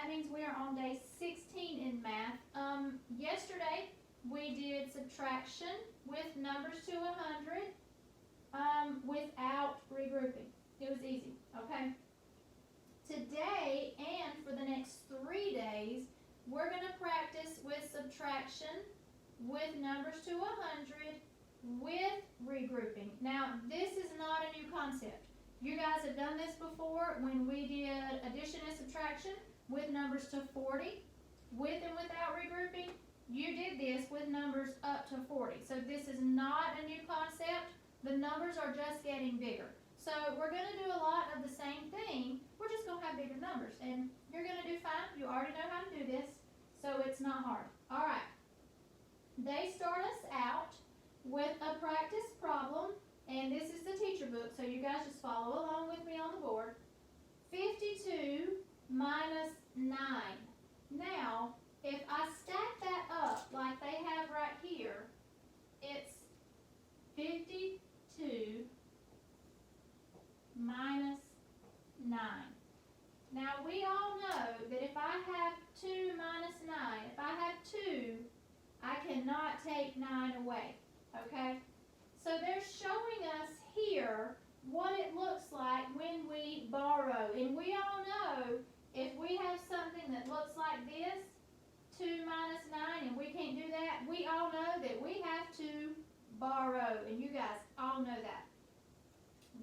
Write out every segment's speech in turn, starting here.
that means we are on day 16 in math. Yesterday we did subtraction with numbers to 100 without regrouping. It was easy, okay? Today and for the next 3 days, we're going to practice with subtraction with numbers to 100 with regrouping. Now, this is not a new concept. You guys have done this before when we did addition and subtraction with numbers to 40, with and without regrouping. You did this with numbers up to 40. So this is not a new concept. The numbers are just getting bigger. So we're going to do a lot of the same thing. We're just going to have bigger numbers. And you're going to do fine. You already know how to do this. So it's not hard. All right. They start us out with a practice problem. And this is the teacher book. So you guys just follow along with me on the board. 52 minus 9. Now, if I stack that up like they have right here, it's 52 minus 9. Now, we all know that if I have 2 minus 9, if I have 2, I cannot take 9 away, okay? So they're showing us here what it looks like when we borrow. And we all know if we have something that looks like this, 2 minus 9, and we can't do that, we all know that we have to borrow. And you guys all know that.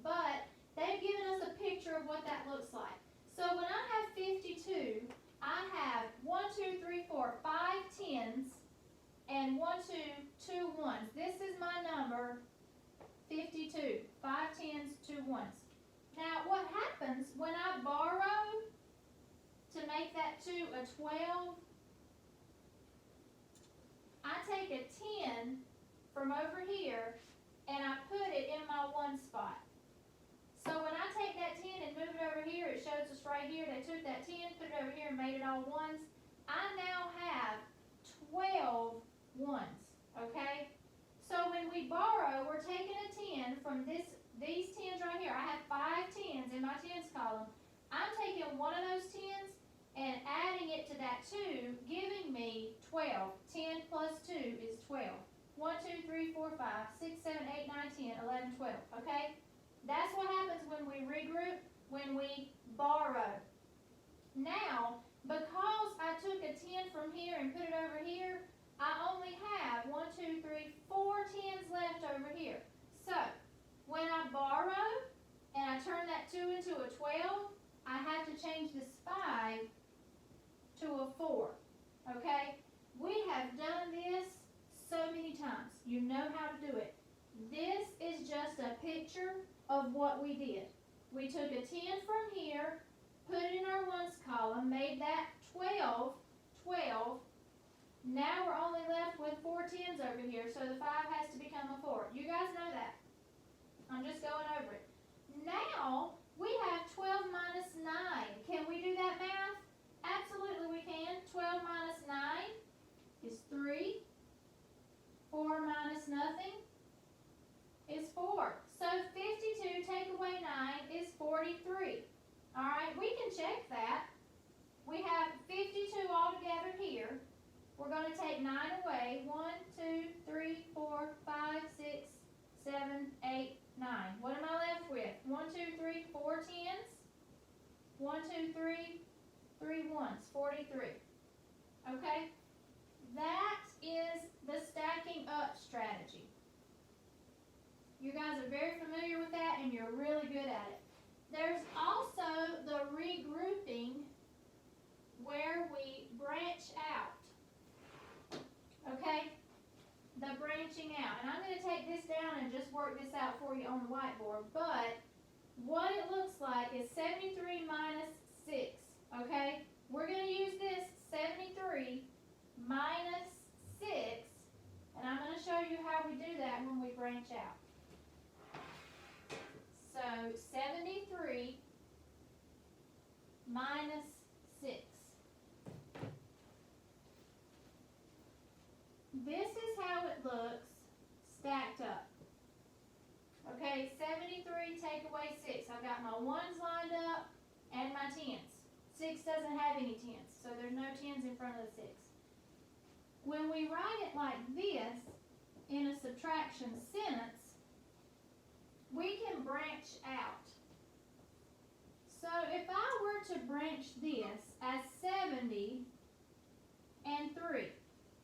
But they've given us a picture of what that looks like. So when I have 52, I have 1, 2, 3, 4, 5 tens, and 1, 2, 2 ones. This is my number, 52. 5 tens, 2 ones. Now, what happens when I borrow to make that 2 a 12? I take a 10 from over here and I put it in my 1 spot. So when I take that 10 and move it over here, it shows us right here, they took that 10, put it over here and made it all ones. I now have 12 ones, okay? So when we borrow, we're taking a 10 from these tens right here. I have 5 tens in my tens column. I'm taking one of those tens and adding it to that 2, giving me 12. 10 plus 2 is 12. 1, 2, 3, 4, 5, 6, 7, 8, 9, 10, 11, 12, okay? That's what happens when we regroup, when we borrow. Now, because I took a 10 from here and put it over here, I only have 1, 2, 3, 4 tens left over here. So, when I borrow and I turn that 2 into a 12, I have to change this 5 to a 4, okay? We have done this so many times. You know how to do it. This is just a picture of what we did. We took a 10 from here, put it in our ones column, made that 12, 12. Now we're only left with 4 tens over here, so the 5 has to become a 4. You guys know that. I'm just going over it. Now, we have 12 minus 9. Can we do that math? Absolutely we can. 12 minus 9 is 3. 4 minus nothing is 4. So 52 take away 9 is 43. All right, we can check that. We have 52 altogether here. We're going to take 9 away. 1, 2, 3, 4, 5, 6, 7, 8, 9. What am I left with? 1, 2, 3, 4 tens. 1, 2, 3, 3 ones. 43. Okay? That is the stacking up strategy. You guys are very familiar with that and you're really good at it. There's also the regrouping where we branch out. Okay? The branching out. And I'm going to take this down and just work this out for you on the whiteboard. But what it looks like is 73 minus 6. Okay? We're going to use this 73 minus 6. And I'm going to show you how we do that when we branch out. So 73 minus 6. This is how it looks stacked up. Okay, 73 take away 6. I've got my ones lined up and my tens. 6 doesn't have any 10s, so there's no 10s in front of the 6. When we write it like this in a subtraction sentence, we can branch out. So if I were to branch this as 70 and 3,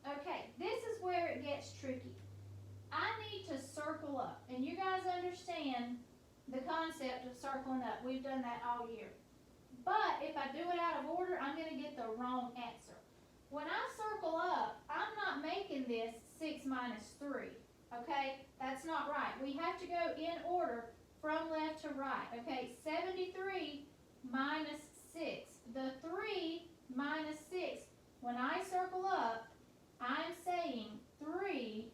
okay, this is where it gets tricky. I need to circle up, and you guys understand the concept of circling up. We've done that all year. But if I do it out of order, I'm going to get the wrong answer. When I circle up, I'm not making this 6 minus 3, okay? That's not right. We have to go in order from left to right, okay? 73 minus 6. The 3 minus 6. When I circle up, I'm saying 3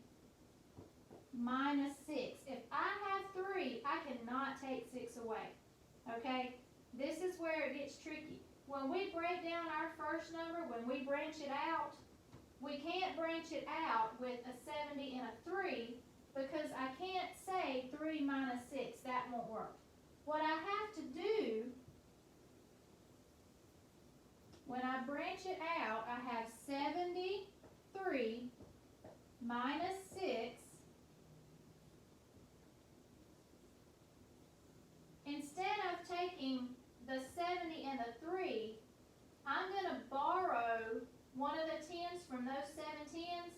minus 6. If I have 3, I cannot take 6 away, okay? This is where it gets tricky. When we break down our first number, when we branch it out, we can't branch it out with a 70 and a 3 because I can't say 3 minus 6. That won't work. What I have to do, when I branch it out, I have 73 minus 6. Instead of taking the 70 and the 3, I'm going to borrow one of the 10s from those 7 10s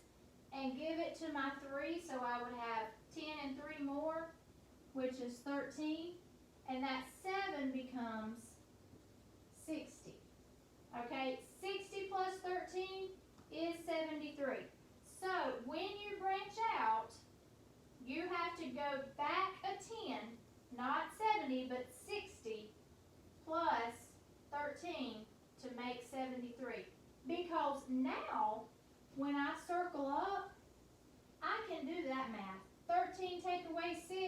and give it to my 3, so I would have 10 and 3 more, which is 13, and that 7 becomes 60. Okay, 60 plus 13 is 73. So when you branch out, you have to go back a 10, not 70, but 60 plus 13 to make 73. Because now, when I circle up, I can do that math. 13 take away 6,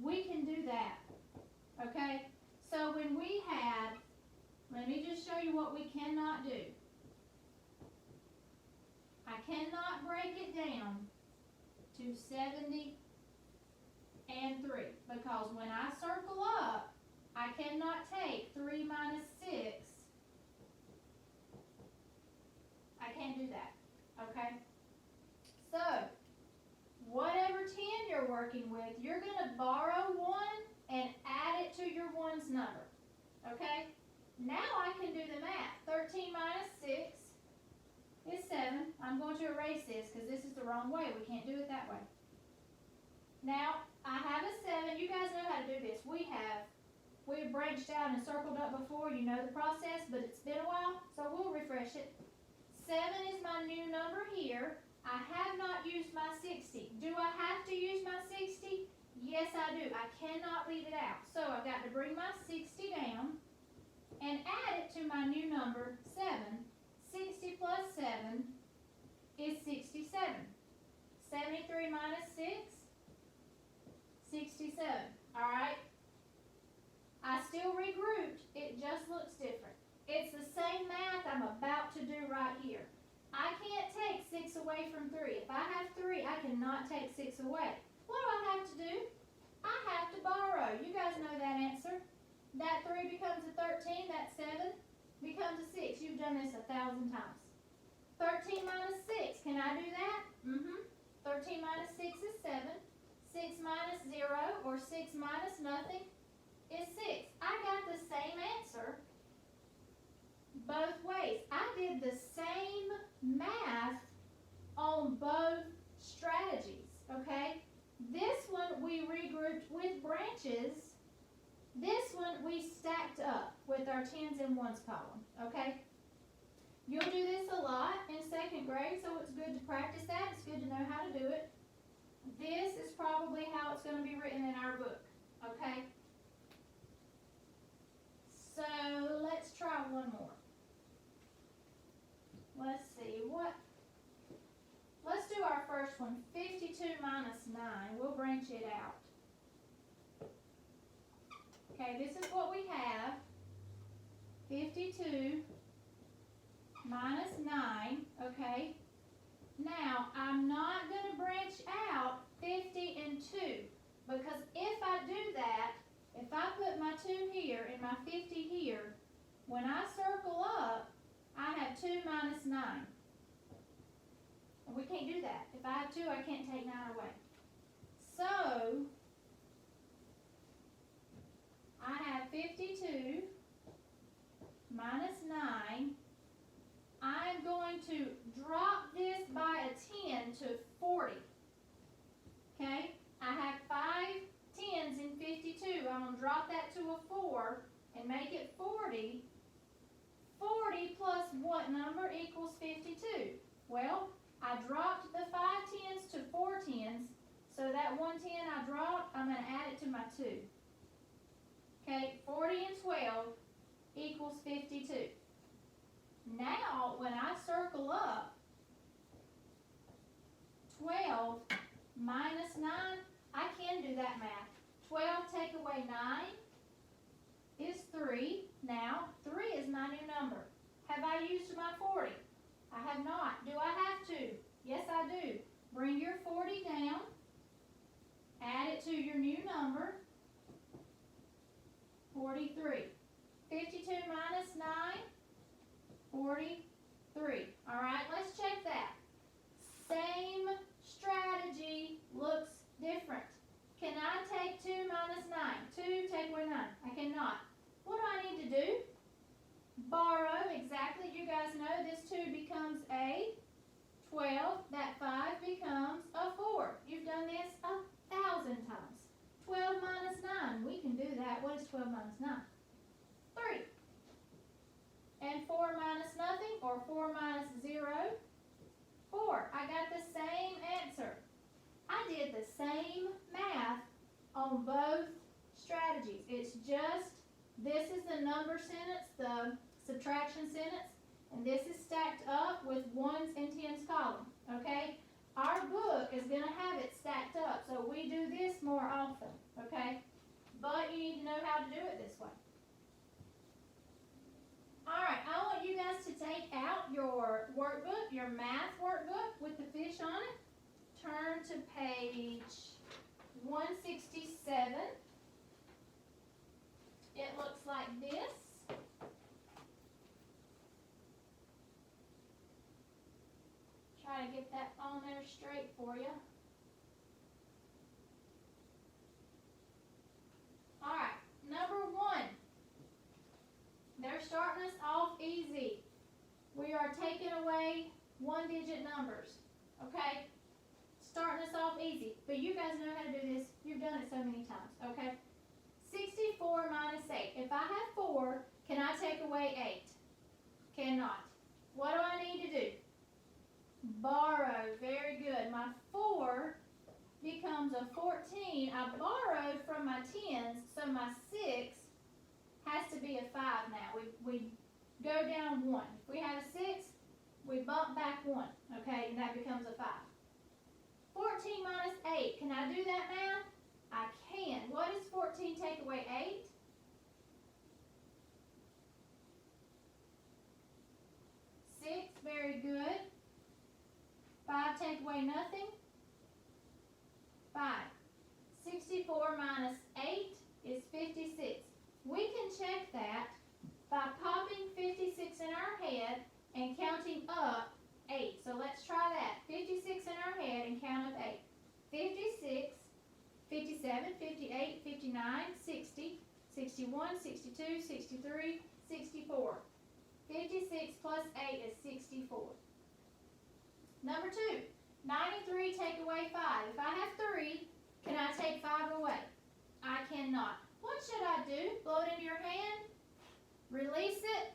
we can do that. Okay? So when we have, let me just show you what we cannot do. I cannot break it down to 70 and 3. Because when I circle up, I cannot take 3 minus 6. I can't do that, okay? So, whatever 10 you're working with, you're going to borrow 1 and add it to your 1's number, okay? Now I can do the math. 13 minus 6 is 7. I'm going to erase this because this is the wrong way. We can't do it that way. Now, I have a 7. You guys know how to do this. We've branched out and circled up before. You know the process, but it's been a while, so we'll refresh it. 7 is my new number here. I have not used my 60. Do I have to use my 60? Yes, I do. I cannot leave it out. So I've got to bring my 60 down and add it to my new number, 7. 60 plus 7 is 67. 73 minus 6, 67. All right? I still regrouped. It just looks different. It's the same math I'm about to do right here. I can't take 6 away from 3. If I have 3, I cannot take 6 away. What do I have to do? I have to borrow. You guys know that answer. That 3 becomes a 13. That 7 becomes a 6. You've done this 1,000 times. 13 minus 6. Can I do that? 13 minus 6 is 7. 6 minus 0, or 6 minus nothing, is 6. I got the same answer both ways. I did the same math on both strategies, okay? This one we regrouped with branches. This one we stacked up with our 10s and 1s column, okay? You'll do this a lot in 2nd grade, so it's good to practice that. It's good to know how to do it. This is probably how it's going to be written in our book, okay? So let's try one more. Let's see, let's do our first one, 52 minus 9. We'll branch it out. Okay, this is what we have. 52 minus 9, okay? Now, I'm not going to branch out 50 and 2, because if I do that, if I put my 2 here and my 50 here, when I circle can't do that. If I have 2, I can't take 9 away. So, I have 52 minus 9. I'm going to drop this by a 10 to 40. Okay? I have 5 10s in 52. I'm going to drop that to a 4 and make it 40. 40 plus what number equals 52? Well, I dropped the 5 10s to 4 10s, so that 1 10 I dropped, I'm going to add it to my 2. Okay, 40 and 12 equals 52. Now, when I circle up 12 minus 9, I can do that math. 12 take away 9 is 3. Now, 3 is my new number. Have I used my 40? I have not. Do I have to? Yes, I do. Bring your 40 down. Add it to your new number. 43. 52 minus 9, 43. All right, let's check that. Same strategy, looks different. Can I take 2 minus 9? 2 take away 9. I cannot. What do I need to do? Borrow, exactly. You guys know this 2 becomes a 12. That 5 becomes a 4. You've done this 1,000 times. 12 minus 9. We can do that. What is 12 minus 9? 3. And 4 minus nothing, or 4 minus 0? 4. I got the same answer. I did the same math on both strategies. It's just, this is the number sentence, the subtraction sentence, and this is stacked up with 1s and 10s column, okay? Our book is going to have it stacked up, so we do this more often, okay? But you need to know how to do it this way. All right, I want you guys to take out your workbook, your math workbook with the fish on it. Turn to page 167. It looks like this. Try to get that on there straight for you. All right, number 1. They're starting us off easy. We are taking away 1-digit numbers, okay? Starting us off easy. But you guys know how to do this. You've done it so many times, okay? 64 minus 8. If I have 4, can I take away 8? Cannot. What do I need to do? Borrow. Very good. My 4 becomes a 14. I borrowed from my 10s, so my 6 has to be a 5 now. We go down 1. If we have a 6, we bump back 1, okay, and that becomes a 5. 14 minus 8, can I do that math? I can. What does 14 take away 8? 6, very good. 5 take away nothing? 5. 64 minus 8 is 56. We can check that by popping 56 in our head and counting up 8. So let's try that. 56 in our head and count up 8. 56, 57, 58, 59, 60, 61, 62, 63, 64. 56 plus 8 is 64. Number 2, 93 take away 5. If I have 3, can I take 5 away? I cannot. What should I do? Blow it into your hand? Release it?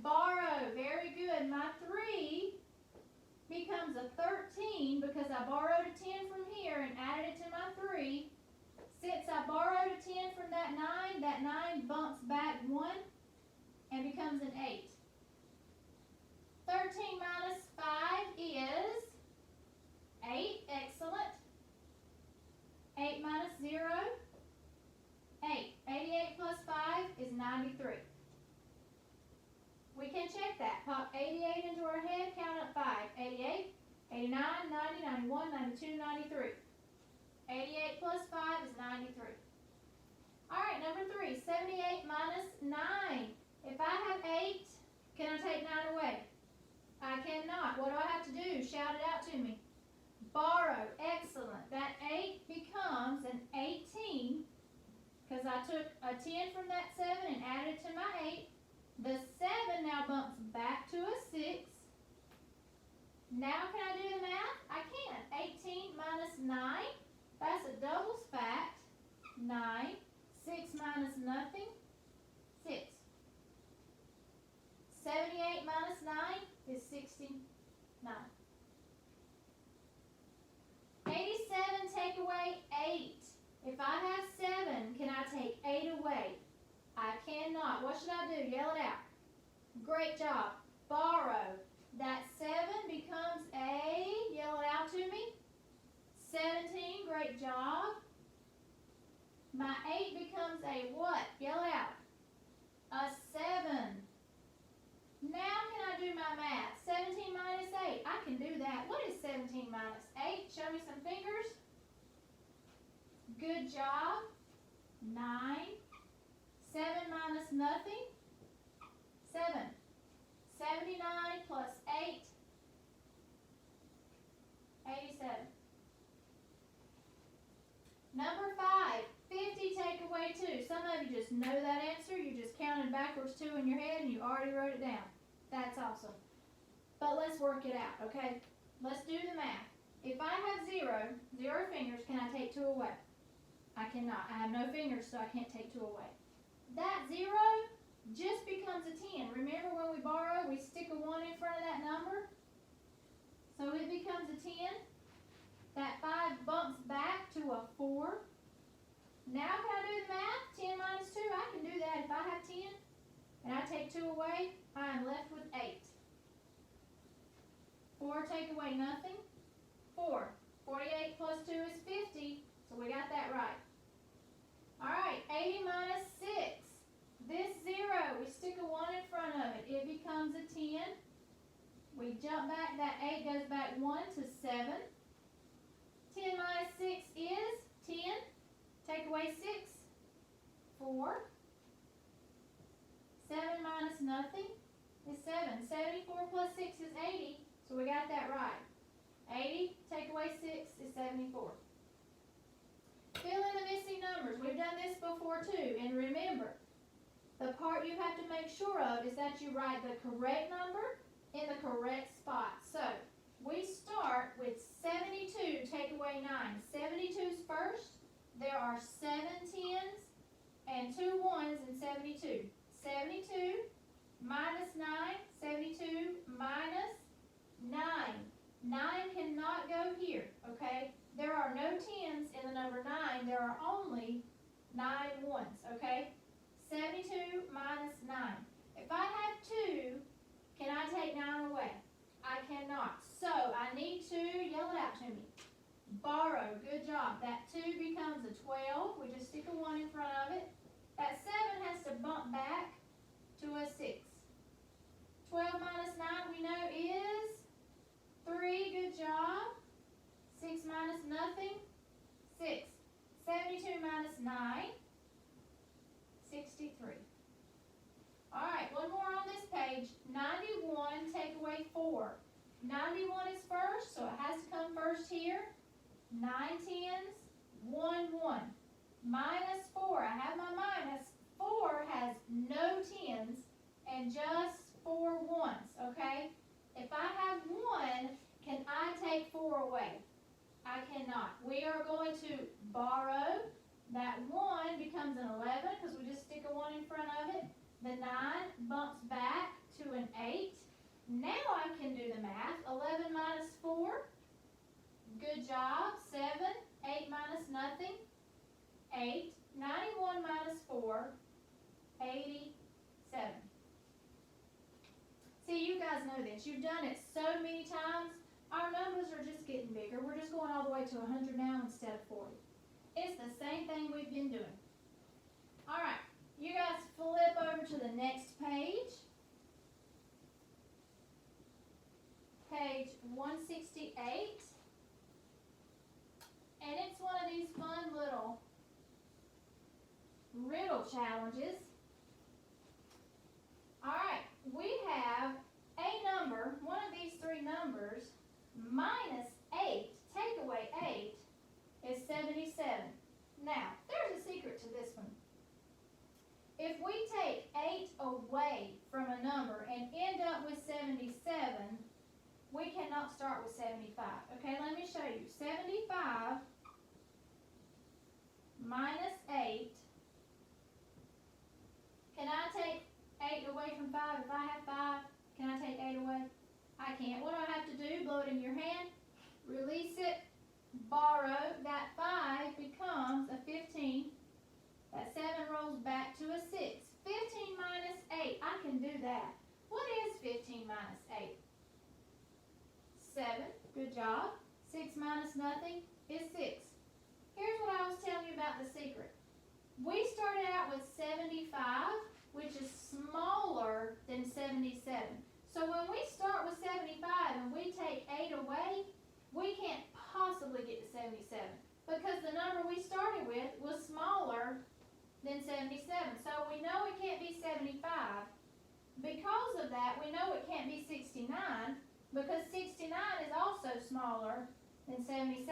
Borrow. Very good. My 3 becomes a 13 because I borrowed a 10 from here and added it to my 3. Since I borrowed a 10 from that 9 bumps back 1 and becomes an 8. 13 minus 5 is 8. Excellent. 8 minus 0, 8. 88 plus 5 is 93. We can check that. Pop 88 into our head, count up 5. 88, 89, 90, 91, 92, 93. 88 plus 5 is 93. All right, number 3, 78 minus 9. If I have 8, can I take 9 away? I cannot. What do I have to do? Shout it out to me. Borrow, excellent. That 8 becomes an 18 because I took a 10 from that 7 and added it to my 8. The 7 now bumps back to a 6. Now can I do the math? I can. 18 minus 9, that's a doubles fact. 9. 6 minus nothing, 6. 78 minus 9 is 69. 87, take away 8. If I have 7, can I take 8 away? I cannot. What should I do? Yell it out. Great job. Borrow. That 7 becomes a, yell it out to me. 17, great job. My 8 becomes a what? Yell it out. A 7. Now can I do my math? 17 minus 8. I can do that. What is 17 minus 8? Show me some fingers. Good job. 9. 7 minus nothing. 7. 79 plus 8. 87. Number 5. 50 take away 2. Some of you just know that answer. You just counted backwards 2 in your head and you already wrote it down. That's awesome. But let's work it out, okay? Let's do the math. If I have 0 fingers, can I take 2 away? I cannot. I have no fingers, so I can't take 2 away. That 0 just becomes a 10. Remember when we borrow, we stick a 1 in front of that number? So it becomes a 10. That 5 bumps back to a 4. Now can I do the math? 10 minus 2, I can do that. If I have 10 and I take 2 away, I am left with 8. 4 take away nothing. 4. 48 plus 2 is 50, so we got that right. All right, 80 minus 6. This 0, we stick a 1 in front of it. It becomes a 10. We jump back, that 8 goes back 1 to 7. 10 minus 6 is 10. Take away 6, 4. 7 minus nothing is 7. 74 plus 6 is 80, so we got that right. 80, take away 6 is 74. Fill in the missing numbers. We've done this before too, and remember, the part you have to make sure of is that you write the correct number in the correct spot. So, we start with 72, take away 9. 72's first. There are 7 10s and 2 1s in 72. 72 minus 9, 72 minus 9. 9 cannot go here, okay? There are no 10s in the number 9. There are only 9 1s, okay? 72 minus 9. If I have 2, can I take 9 away? I cannot. So, I need to, yell it out to me. Borrow, good job. That 2 becomes a 12. We just stick a 1 in front of it. That 7 has to bump back to a 6. 12 minus 9 we know is 3. Good job. 6 minus nothing, 6. 72 minus 9, 63. All right, one more on this page. 91, take away 4. 91 is first, so it has to come first here. 9 10s, 1 1. Minus 4, I have my minus. 4 has no 10s and just 4 1s, okay? If I have 1, can I take 4 away? I cannot. We are going to borrow. That 1 becomes an 11 because we just stick a 1 in front of it. The 9 bumps back to an 8. Now I can do the math. 11 minus 4. Good job. 7. 8 minus nothing. 8. 91 minus 4. 87. See, you guys know this. You've done it so many times. Our numbers are just getting bigger. We're just going all the way to 100 now instead of 40. It's the same thing we've been doing. All right, you guys flip over to the next page. Page 168. And it's one of these fun little riddle challenges. All right, we have a number, one of these 3 numbers, minus 8, take 75. Okay, let me show you. 75 minus 8. Can I take 8 away from 5? If I have 5, can I take 8 away? I can't. What do I have to do? Blow it in your hand, release it, borrow. That 5 becomes a 15. That 7 rolls back to a 6. 15 minus 8, I can do that. What is 15 minus 8? 7, good job. 6 minus nothing is 6. Here's what I was telling you about the secret. We started out with 75, which is smaller than 77. So when we start with 75 and we take 8 away, we can't possibly get to 77 because the number we started with was smaller than 77. So we know it can't be 75. Because of that, we know it can't be 69 because 69 is also smaller than 77.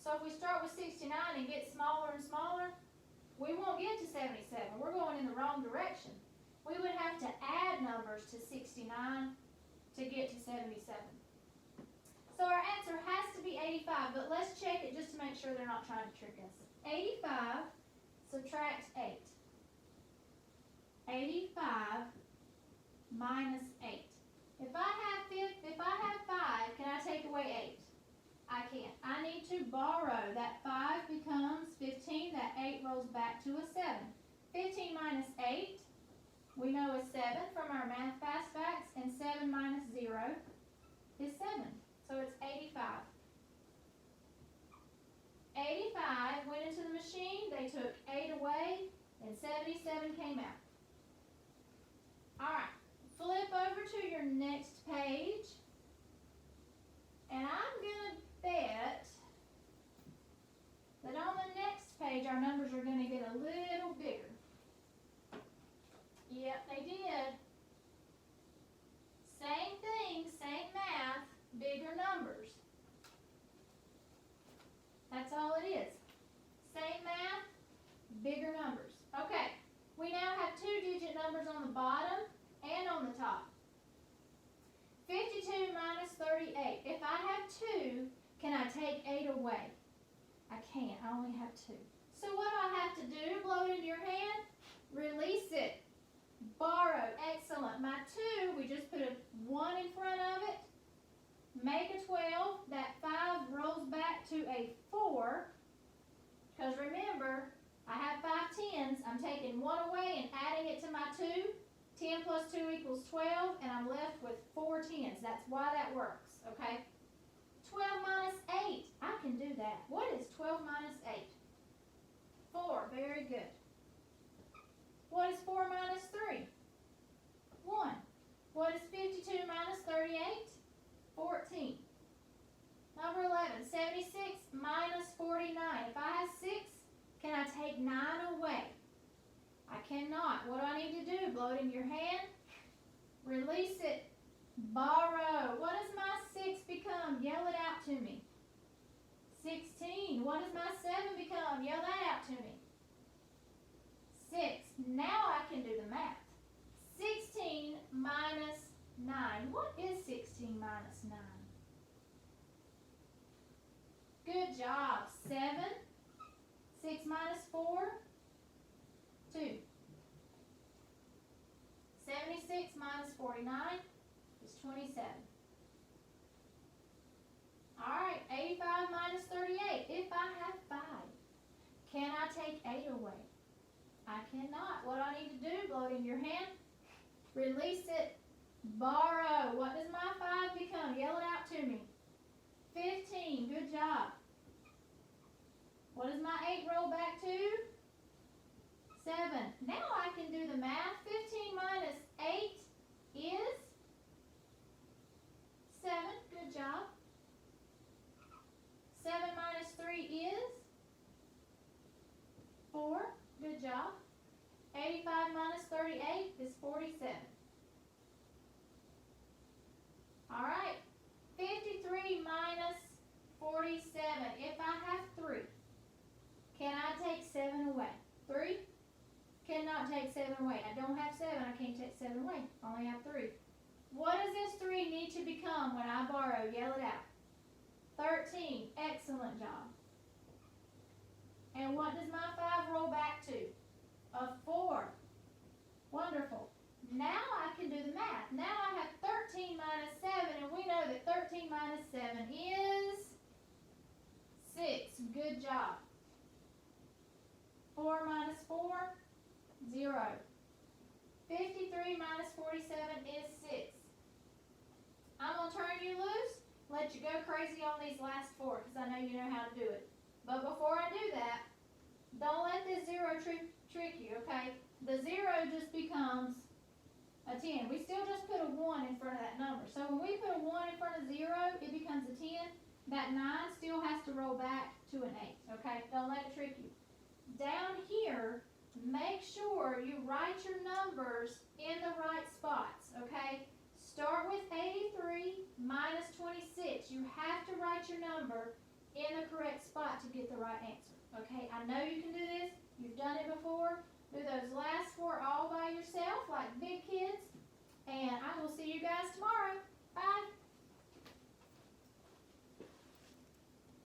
So if we start with 69 and get smaller and smaller, we won't get to 77. We're going in the wrong direction. We would have to add numbers to 69 to get to 77. So our answer has to be 85, but let's check it just to make sure they're not trying to trick us. 85 subtract 8. 85 minus 8. If I have 5, can I take away 8? I can't. I need to borrow. That 5 becomes 15. That 8 rolls back to a 7. 15 minus 8, we know is 7 from our Math Fast Facts, and 7 minus 0 is 7. So it's 85. 85 went into the machine. They took 8 away, and 77 came out. All right. Flip over to your next page, and I'm going to bet that on the next page our numbers are going to get a little bigger. Yep, they did. Same thing, same math, bigger numbers. That's all it is. Same math, bigger numbers. Okay, we now have 2-digit numbers on the bottom and on the top. 52 minus 38. If I have 2, can I take 8 away? I can't. I only have 2. So what do I have to do? Blow it into your hand. Release it. Borrow. Excellent. My 2, we just put a 1 in front of it. Make a 12. That 5 rolls back to a 4. Because remember, I have 5 10s. I'm taking 1 away and adding it to my 2. 10 plus 2 equals 12, and I'm left with 4 10s. That's why that works, okay? 12 minus 8. I can do that. What is 12 minus 8? 4. Very good. What is 4 minus 3? 1. What is 52 minus 38? 14. Number 11. 76 minus 49. If I have 6, can I take 9 away? I cannot. What do I need to do? Blow it in your hand. Release it. Borrow. What does my 6 become? Yell it out to me. 16. What does my 7 become? Yell that out to me. 6. Now I can do the math. 16 minus 9. What is 16 minus 9? Good job. 7. 6 minus 4. 2. 76 minus 49 is 27. All right, 85 minus 38. If I have 5, can I take 8 away? I cannot. What do I need to do? Blow it in your hand. Release it. Borrow. What does my 5 become? Yell it out to me. 15. Good job. What does my 8 roll back to? 7. Now I can do the math. 15 minus 8 is 7. Good job. 7 minus 3 is 4. Good job. 85 minus 38 is 47. All right. 53 minus 47. If I have 3, can I take 7 away? 3? Cannot take 7 away. I don't have 7. I can't take 7 away. I only have 3. What does this 3 need to become when I borrow? Yell it out. Excellent job. And what does my 5 roll back to? A 4. Wonderful. Now I can do the math. Now I have 13 minus 7, and we know that 13 minus 7 is 6. Good job. 4 minus 4, 0. 53 minus 47 is 6. I'm going to turn you loose, let you go crazy on these last 4, because I know you know how to do it. But before I do that, don't let this 0 trick you, okay? The 0 just becomes a 10. We still just put a 1 in front of that number. So when we put a 1 in front of 0, it becomes a 10. That 9 still has to roll back to an 8, okay? Don't let it trick you. Down here, make sure you write your numbers in the right spots, okay? Start with 83 minus 26. You have to write your number in the correct spot to get the right answer, okay? I know you can do this. You've done it before. Do those last 4 all by yourself like big kids. And I will see you guys tomorrow. Bye.